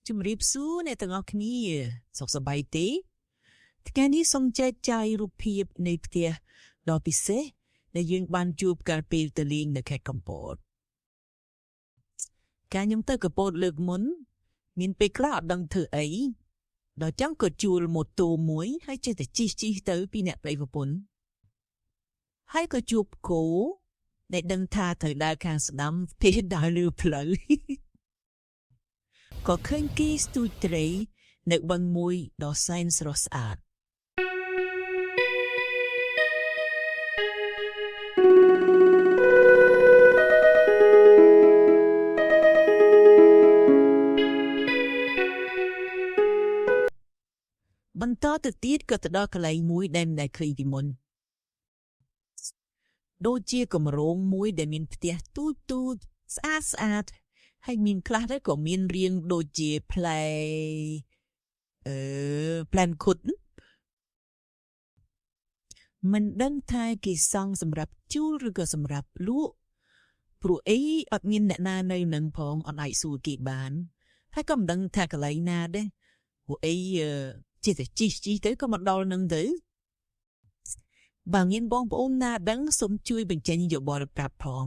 ជំរាបសួរអ្នកទាំងអស់គ្នាសុខសប្បាយទេថ្ងៃនេះសូមចែកចាយរូបភាពនៃផ្ទះដ៏ពិសេសដែលយើងបានជួបកាលពេលទៅលេងនៅខេត្តកំពតកាលខ្ញុំទៅកំពតលើកមុនមានពេលខ្លះអត់ដឹងធ្វើអីដល់ចឹងក៏ជួលម៉ូតូមួយហើយចេះតែជិះទៅពីអ្នកប្តីប្រពន្ធហើយក៏ជួបគោដែលដឹងថាត្រូវដើរខាងស្ដាំពេលដើរលើផ្លូវក៏ឃើញគេស្ទូចត្រីនៅបឹងមួយដ៏សែនស្រស់ស្អាតបន្តទៅទៀតក៏ទៅដល់កន្លែងមួយដែលមិនដែលឃើញពីមុនដូចជាគម្រោងមួយដែលមានផ្ទះទូចស្អាតហើយមានខ្លះទៅក៏មានរាងដូចជាផ្លែផ្លែមគុតមិនដឹងថាគេសង់សម្រាប់ជួលឬក៏សម្រាប់លក់ព្រោះអីអត់មានអ្នកណានៅនឹងផងអត់អាចសួរគេបានហើយក៏មិនដឹងថាកន្លែងណាដែរព្រោះអីចេះតែជិះទៅក៏មកដល់នឹងទៅបើមានបងប្អូនណាដឹងសូមជួយបញ្ចេញយោបល់ប្រាប់ផង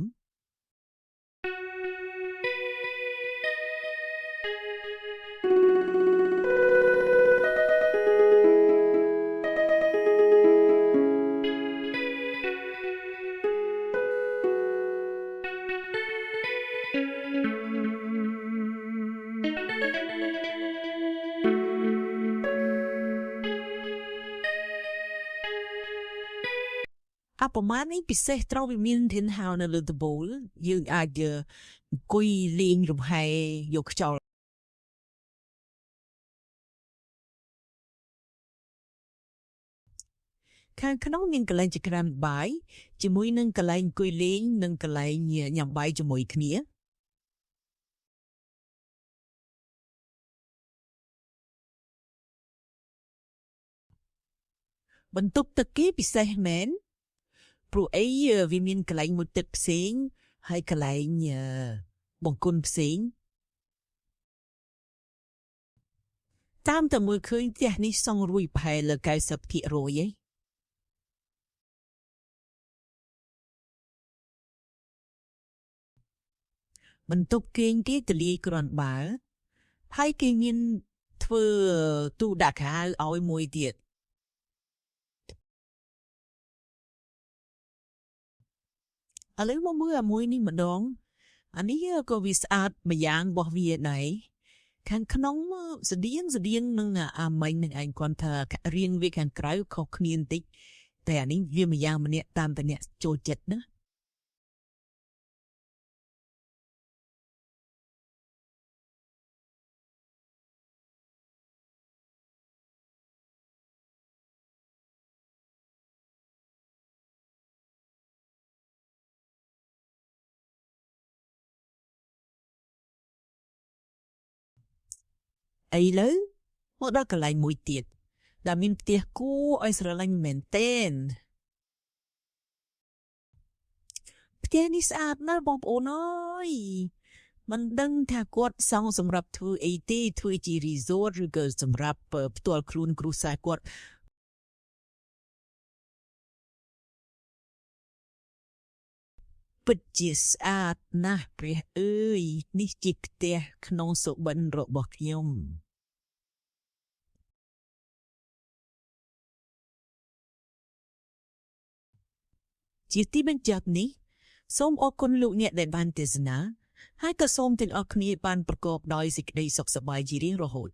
ប្រមាណនេះពិសេសត្រូវវាមានធានហៅនៅលើដំបូលយើងអាចអង្គុយលេងរំហែយកខ្យល់ខាងក្នុងមានកន្លែងចក្រានបាយជាមួយនឹងកន្លែងអង្គុយលេងនិងកន្លែងញ៉ាំបាយជាមួយគ្នាបន្ទប់ទឹកគេពិសេសមែនព្រោះអីវាមានកន្លែងមួយទឹកផ្សេងហើយកន្លែងបង្គន់ផ្សេងតាមតែមើលឃើញផ្ទះនេះសង់រួចប្រហែលលើ 90% ហីបន្ទប់គេងគេទលាយគ្រាន់បើហើយគេមានធ្វើទូដាក់ខោឲ្យមួយទៀតឥឡូវមកមើលអាមួយនេះម្ដងអានេះក៏វាស្អាតម្យ៉ាងរបស់វាដែរខាងក្នុងស្តៀងនឹងអាមិញនឹងឯងគាត់ថារៀងវាខាងក្រៅខុសគ្នាបន្តិចតែអានេះវាម្យ៉ាងម្នាក់តាមតែអ្នកចូលចិត្តណាឥឡូវមកដល់កន្លែងមួយទៀតដែលមានផ្ទះគួរឲ្យស្រឡាញ់មែនទែនផ្ទះនេះស្អាតណាស់បងប្អូនអើយមិនដឹងថាគាត់សង់សម្រាប់ធ្វើអីទេធ្វើជា resort ឬក៏សម្រាប់ផ្ទាល់ខ្លួនគ្រួសារគាត់ពិតជាស្អាតណាស់ព្រះអើយនេះជាផ្ទះក្នុងសុបិនរបស់ខ្ញុំជាទីបញ្ចប់នេះសូមអរគុណលោកអ្នកដែលបានទស្សនាហើយក៏សូមទាំងអស់គ្នាបានប្រកបដោយសេចក្តីសុខសប្បាយជារៀងរហូត